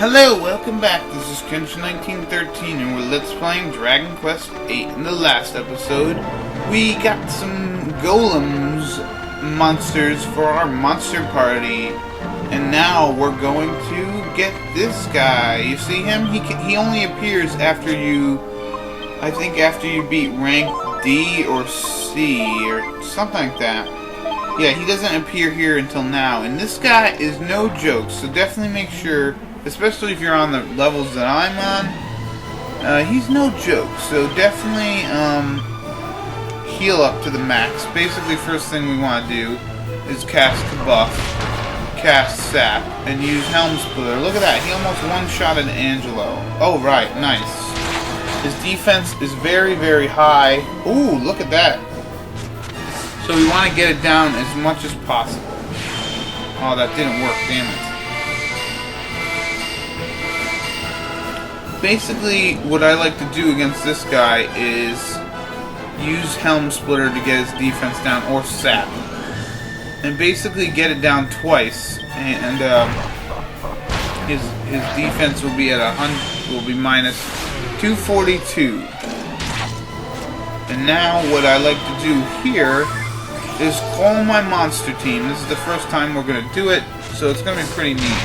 Hello, welcome back. This is Kench1913 and we're Let's Playing Dragon Quest VIII. In the last episode, we got some golems monsters for our monster party. And now we're going to get this guy. You see him? He only appears after you, I think after you beat rank D or C or something like that. Yeah, he doesn't appear here until now. And this guy is no joke, so definitely make sure, especially if you're on the levels that I'm on, he's no joke. So definitely heal up to the max. Basically, first thing we want to do is cast Buff, cast Sap, and use Helm Splitter. Look at that, he almost one-shotted Angelo. Oh, right, nice. His defense is very, very high. Ooh, look at that. So we want to get it down as much as possible. Oh, that didn't work, damn it. Basically, what I like to do against this guy is use Helm Splitter to get his defense down, or Sap. And basically get it down twice, and his defense will be at 100, will be minus 242. And now what I like to do here is call my monster team. This is the first time we're going to do it, so it's going to be pretty neat.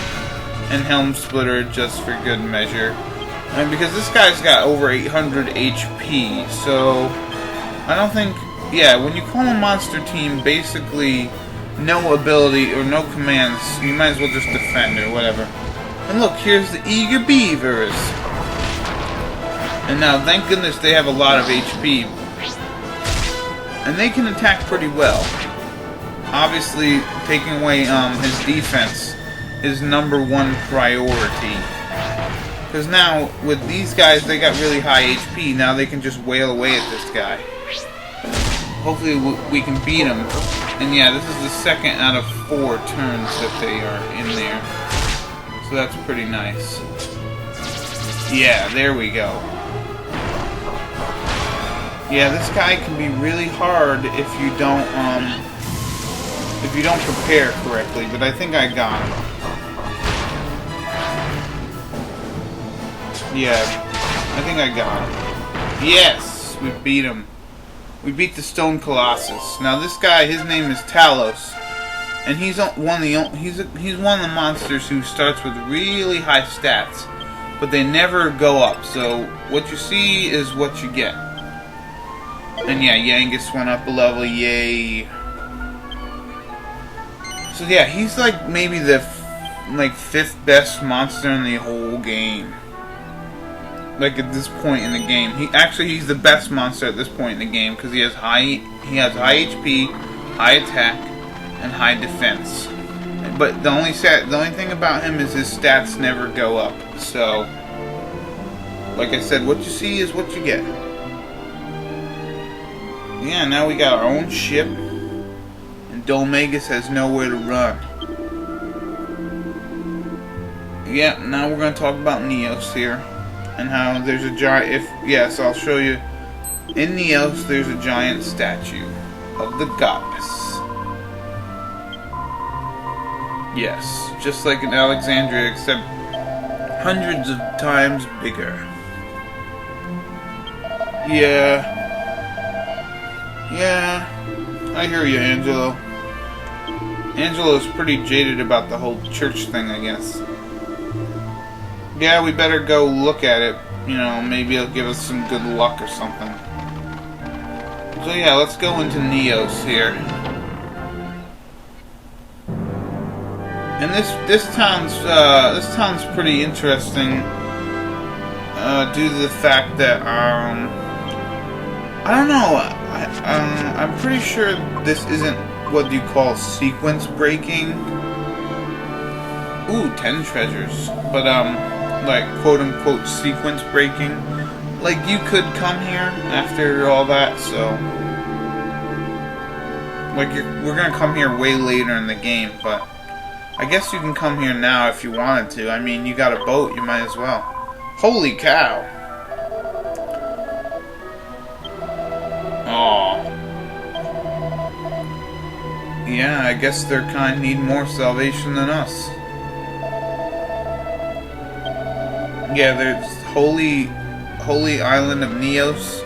And Helm Splitter just for good measure. And because this guy's got over 800 HP, so I don't think, yeah, when you call a monster team, basically no ability or no commands, you might as well just defend or whatever. And look, here's the Eager Beavers. And now, thank goodness they have a lot of HP. And they can attack pretty well. Obviously, taking away his defense is #1 priority. Because now, with these guys, they got really high HP. Now they can just wail away at this guy. Hopefully we can beat him. And yeah, this is the second out of 4 turns that they are in there. So that's pretty nice. Yeah, there we go. Yeah, this guy can be really hard if you don't prepare correctly, but I think I got him. Yeah, I think I got him. Yes, we beat him. We beat the Stone Colossus. Now this guy, his name is Talos, and he's one of the monsters who starts with really high stats, but they never go up. So what you see is what you get. And yeah, Yangus went up a level, yay. So yeah, he's like maybe the 5th best monster in the whole game. Like at this point in the game, he's the best monster at this point in the game because he has high HP, high attack, and high defense. But the only thing about him is his stats never go up. So, like I said, what you see is what you get. Yeah, now we got our own ship, and Dolmagus has nowhere to run. Yeah, now we're going to talk about Neos here, and how there's a giant, yes, I'll show you. In Neos, there's a giant statue of the goddess. Yes, just like in Alexandria, except hundreds of times bigger. Yeah, I hear you, Angelo. Angelo's pretty jaded about the whole church thing, I guess. Yeah, we better go look at it. You know, maybe it'll give us some good luck or something. So yeah, let's go into Neos here. And this town's pretty interesting due to the fact that I don't know. I'm pretty sure this isn't what you call sequence breaking. Ooh, 10 treasures. But, like, quote-unquote sequence breaking. Like, you could come here after all that, so... Like, we're gonna come here way later in the game, but... I guess you can come here now if you wanted to. I mean, you got a boat, you might as well. Holy cow! Aww. Yeah, I guess their kind need more salvation than us. Yeah, there's Holy Island of Neos,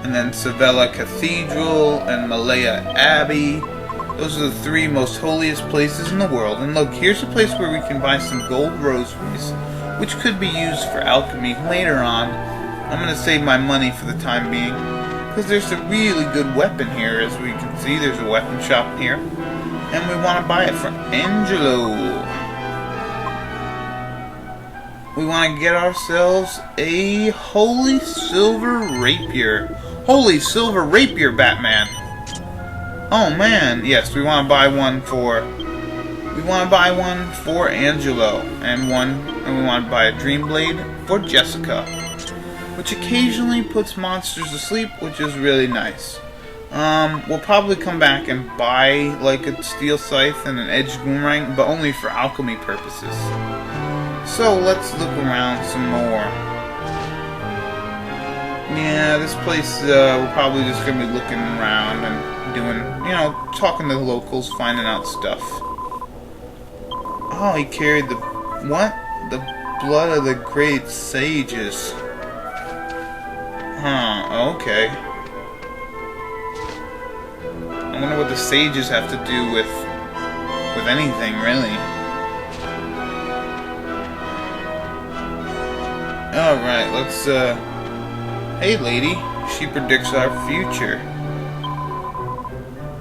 and then Sevilla Cathedral and Malaya Abbey. Those are the 3 most holiest places in the world. And look, here's a place where we can buy some gold rosaries, which could be used for alchemy later on. I'm going to save my money for the time being, because there's a really good weapon here. As we can see, there's a weapon shop here, and we want to buy it for Angelo. We want to get ourselves a Holy Silver Rapier. Holy Silver Rapier, Batman! Oh man, yes, we want to buy one for... We want to buy one for Angelo, and we want to buy a Dream Blade for Jessica, which occasionally puts monsters to sleep, which is really nice. We'll probably come back and buy like a steel scythe and an edged boomerang, but only for alchemy purposes. So let's look around some more. Yeah, this place, we're probably just going to be looking around and doing, talking to the locals, finding out stuff. Oh, he carried the... What? The blood of the great sages. Huh, okay. I wonder what the sages have to do with anything, really. Alright, let's, Hey, lady. She predicts our future.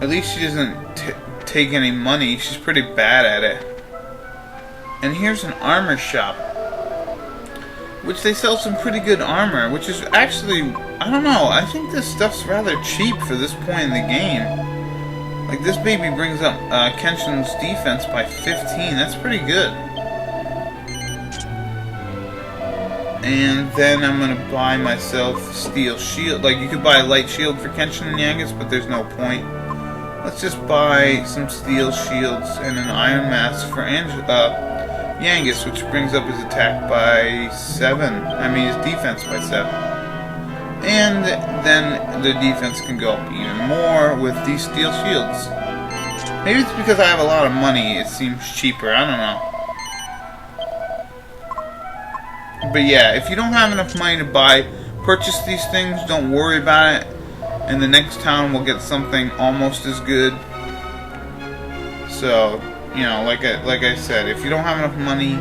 At least she doesn't take any money. She's pretty bad at it. And here's an armor shop, which they sell some pretty good armor, which is actually, I don't know, I think this stuff's rather cheap for this point in the game. Like, this baby brings up Kenshin's defense by 15. That's pretty good. And then I'm going to buy myself steel shield. Like, you could buy a light shield for Kenshin and Yangus, but there's no point. Let's just buy some steel shields and an iron mask for Yangus, which brings up his attack by 7. I mean, his defense by 7. And then the defense can go up even more with these steel shields. Maybe it's because I have a lot of money, it seems cheaper. I don't know. But yeah, if you don't have enough money to purchase these things, don't worry about it. In the next town, we'll get something almost as good. So, like I said, if you don't have enough money,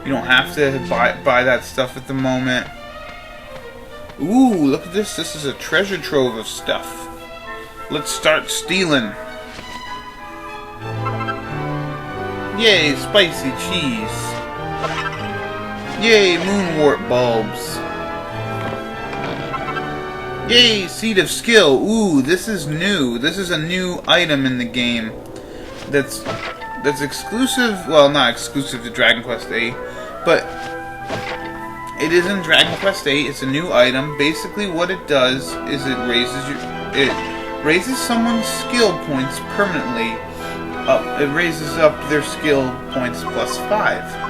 you don't have to buy that stuff at the moment. Ooh, look at this. This is a treasure trove of stuff. Let's start stealing. Yay, spicy cheese. Yay, moonwort bulbs. Yay, seed of skill. Ooh, this is new. This is a new item in the game that's exclusive, well, not exclusive to Dragon Quest VIII, but it is in Dragon Quest VIII. It's a new item. Basically what it does is it raises someone's skill points permanently up. It raises up their skill points plus 5.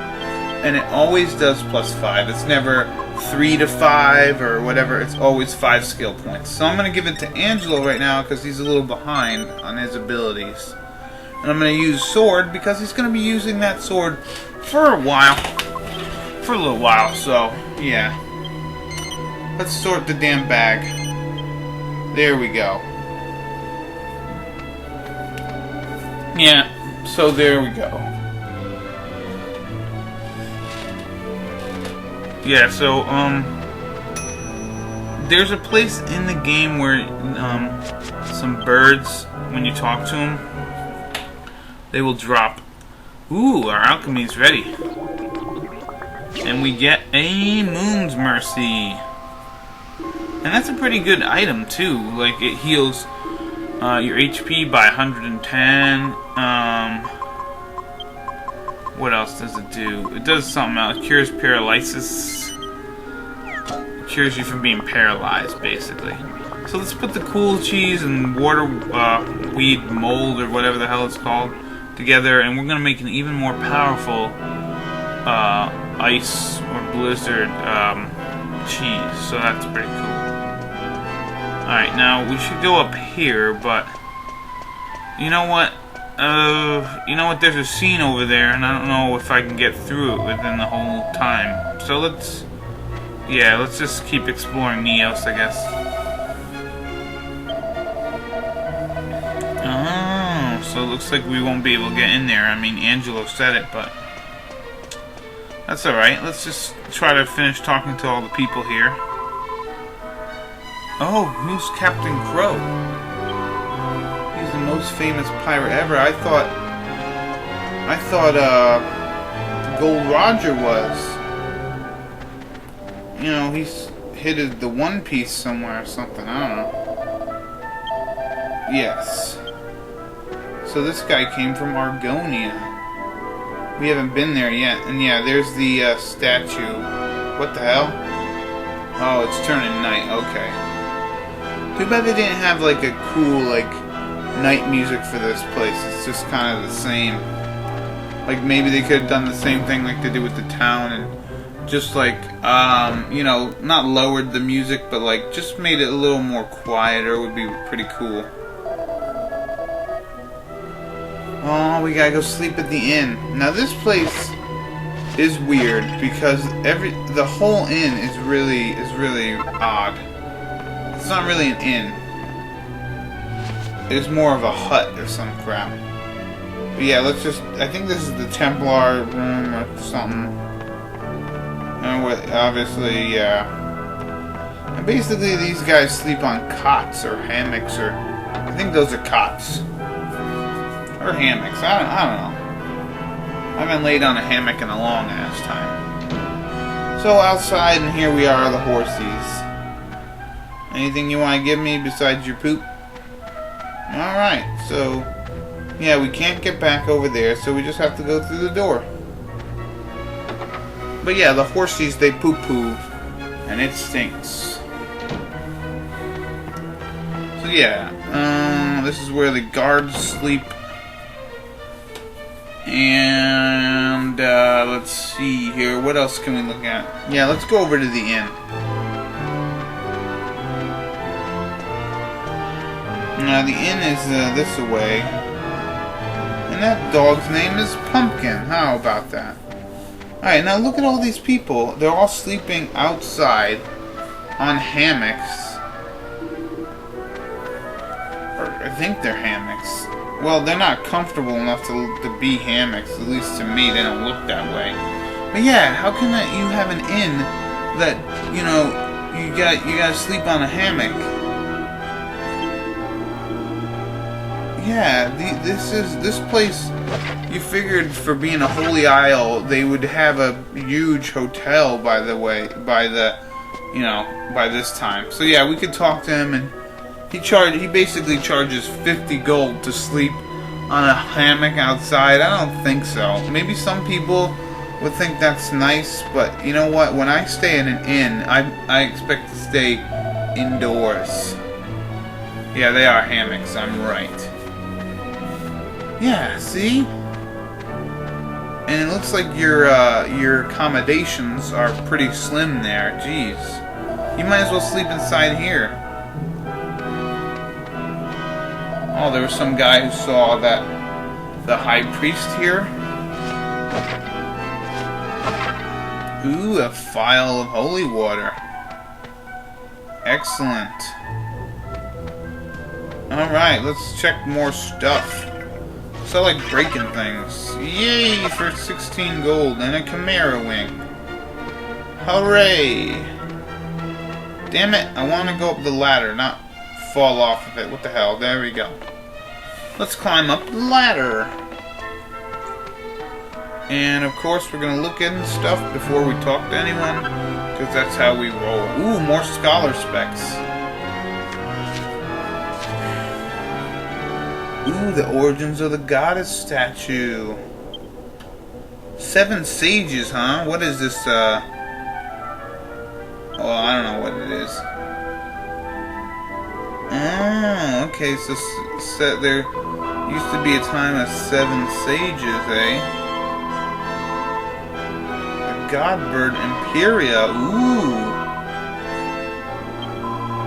And it always does plus 5. It's never 3 to 5 or whatever. It's always 5 skill points. So I'm going to give it to Angelo right now because he's a little behind on his abilities. And I'm going to use sword because he's going to be using that sword for a while. For a little while, so yeah. Let's sort the damn bag. There we go. Yeah, so there we go. Yeah, so, there's a place in the game where, some birds, when you talk to them, they will drop. Ooh, our alchemy is ready. And we get a Moon's Mercy. And that's a pretty good item, too. Like, it heals, your HP by 110, what else does it do? It does something else. It cures paralysis. It cures you from being paralyzed, basically. So let's put the cool cheese and Waterweed mold, or whatever the hell it's called, together, and we're going to make an even more powerful ice or blizzard cheese. So that's pretty cool. Alright, now we should go up here, but you know what? There's a scene over there, and I don't know if I can get through it within the whole time. So let's Yeah, let's just keep exploring Neos, I guess. Oh, so it looks like we won't be able to get in there. I mean, Angelo said it, but that's alright. Let's just try to finish talking to all the people here. Oh, who's Captain Crow? He's the most famous pirate ever. I thought Gold Roger was. You know, he's hid the One Piece somewhere or something. I don't know. Yes. So this guy came from Argonia. We haven't been there yet. And yeah, there's the statue. What the hell? Oh, it's turning night. Okay. Too bad they didn't have like a cool like night music for this place. It's just kind of the same. Like maybe they could have done the same thing like they did with the town and just like you know, not lowered the music, but like just made it a little more quieter would be pretty cool. Oh, we gotta go sleep at the inn. Now this place is weird because the whole inn is really odd. It's not really an inn. It's more of a hut or some crap. But yeah, let's just. I think this is the Templar room or something. And obviously, yeah. And basically, these guys sleep on cots or hammocks, or I think those are cots or hammocks. I don't know. I haven't laid on a hammock in a long ass time. So outside, and here we are, the horsies. Anything you want to give me besides your poop? Alright, so yeah, we can't get back over there, so we just have to go through the door. But yeah, the horsies, they poo-poo, and it stinks. So yeah, this is where the guards sleep. And let's see here, what else can we look at? Yeah, let's go over to the inn. Now the inn is this away. And that dog's name is Pumpkin. How about that? Alright, now look at all these people. They're all sleeping outside on hammocks. Or I think they're hammocks. Well, they're not comfortable enough to be hammocks. At least to me, they don't look that way. But yeah, how can you have an inn that, you know, you gotta sleep on a hammock? Yeah, this place. You figured for being a holy isle, they would have a huge hotel. By this time. So yeah, we could talk to him, and he basically charges 50 gold to sleep on a hammock outside. I don't think so. Maybe some people would think that's nice, but you know what? When I stay in an inn, I expect to stay indoors. Yeah, they are hammocks. I'm right. Yeah, see? And it looks like your accommodations are pretty slim there. Jeez. You might as well sleep inside here. Oh, there was some guy who saw the high priest here. Ooh, a phial of holy water. Excellent. Alright, let's check more stuff. So I like breaking things. Yay for 16 gold and a Chimera wing. Hooray! Damn it, I want to go up the ladder, not fall off of it. What the hell? There we go. Let's climb up the ladder. And of course we're going to look at stuff before we talk to anyone, because that's how we roll. Ooh, more scholar specs. Ooh, the origins of the goddess statue. 7 sages, huh? What is this, well, I don't know what it is. Oh, okay, so there used to be a time of 7 sages, eh? The Godbird Imperia, ooh.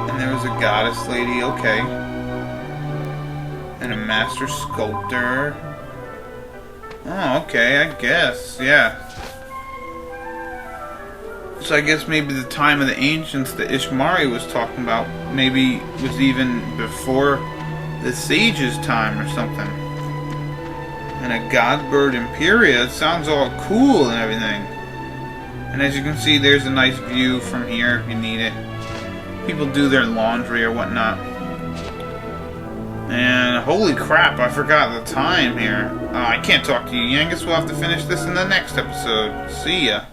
And there was a goddess lady, okay. And a master sculptor. Oh, okay, I guess, yeah. So I guess maybe the time of the ancients that Ishmari was talking about maybe was even before the sages' time or something. And a Godbird Imperia, it sounds all cool and everything. And as you can see, there's a nice view from here if you need it. People do their laundry or whatnot. And holy crap, I forgot the time here. I can't talk to you, Yangus. We'll have to finish this in the next episode. See ya.